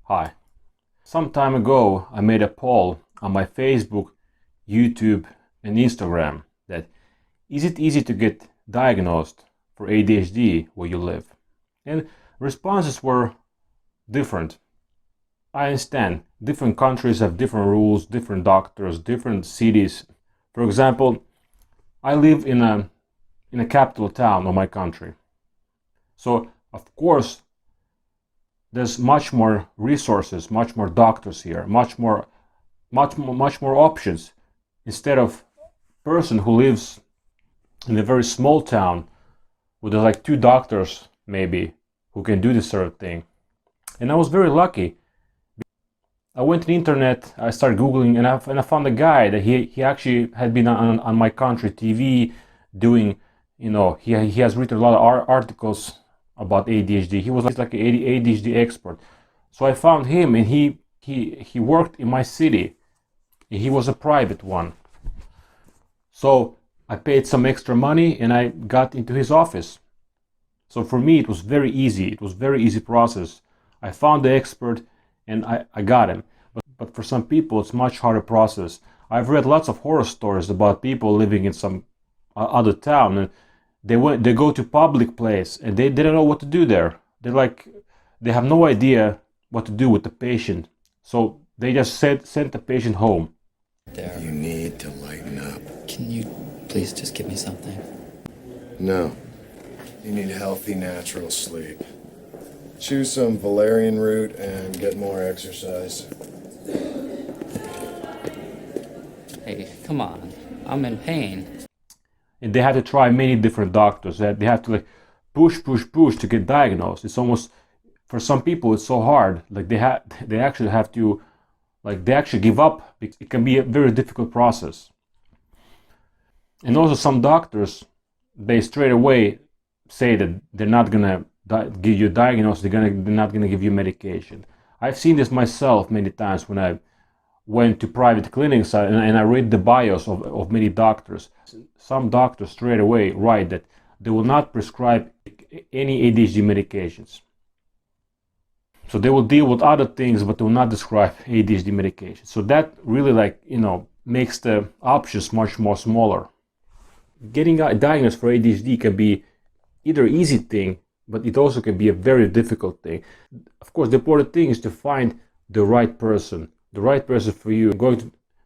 Hi. Some time ago, I made a poll on my Facebook, YouTube, and Instagram that is it easy to get diagnosed for ADHD where you live? And responses were different. I understand different countries have different rules, different doctors, different cities. For example, I live in a capital town of my country. So, of course, there's much more resources, much more doctors here, much more options, instead of person who lives in a very small town with like 2 doctors maybe who can do this sort of thing. And I was very lucky. I went to the internet, I started Googling, and I found a guy that he actually had been on my country TV doing, he has written a lot of articles about ADHD. He was like an ADHD expert. So I found him, and he worked in my city. He was a private one. So I paid some extra money and I got into his office. So for me it was very easy. It was very easy process. I found the expert and I got him. But for some people it's much harder process. I've read lots of horror stories about people living in some other town, and they go to public place and they don't know what to do there. They have no idea what to do with the patient. So they just sent the patient home. There. You need to lighten up. Can you please just give me something? No. You need healthy, natural sleep. Choose some valerian root and get more exercise. Hey, come on. I'm in pain. And they had to try many different doctors. They have to push to get diagnosed. It's almost, for some people it's so hard. They actually have to, they actually give up. It can be a very difficult process. And also some doctors, they straight away say that they're not gonna give you a diagnosis. They're not gonna give you medication. I've seen this myself many times when I went to private clinics and I read the bios of many doctors. Some doctors straight away write that they will not prescribe any ADHD medications. So they will deal with other things, but they will not prescribe ADHD medication. So that really makes the options much more smaller. Getting diagnosed for ADHD can be either easy thing, but it also can be a very difficult thing. Of course, the important thing is to find the right person for you.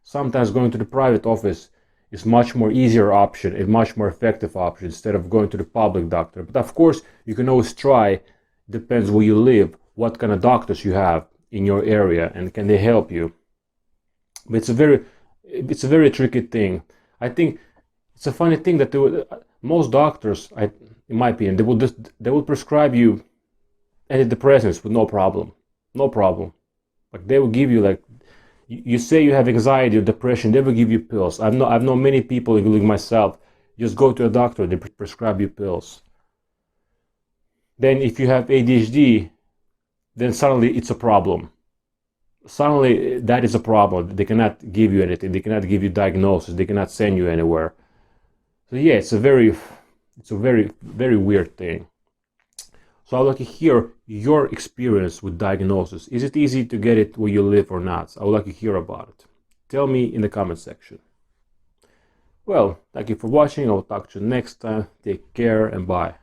Sometimes going to the private office is much more easier option, a much more effective option instead of going to the public doctor. But of course, you can always try. Depends where you live, what kind of doctors you have in your area, and can they help you. But it's a very tricky thing. I think it's a funny thing that most doctors, in my opinion, they will prescribe you antidepressants with no problem. Like they will give you you say you have anxiety or depression, they will give you pills. I've known many people, including myself, just go to a doctor, they prescribe you pills. Then if you have ADHD, then suddenly it's a problem. Suddenly that is a problem. They cannot give you anything. They cannot give you diagnosis. They cannot send you anywhere. So yeah, it's a very, very weird thing. So I would like to hear your experience with diagnosis. Is it easy to get it where you live or not? I would like to hear about it. Tell me in the comment section. Well, thank you for watching. I will talk to you next time. Take care and bye.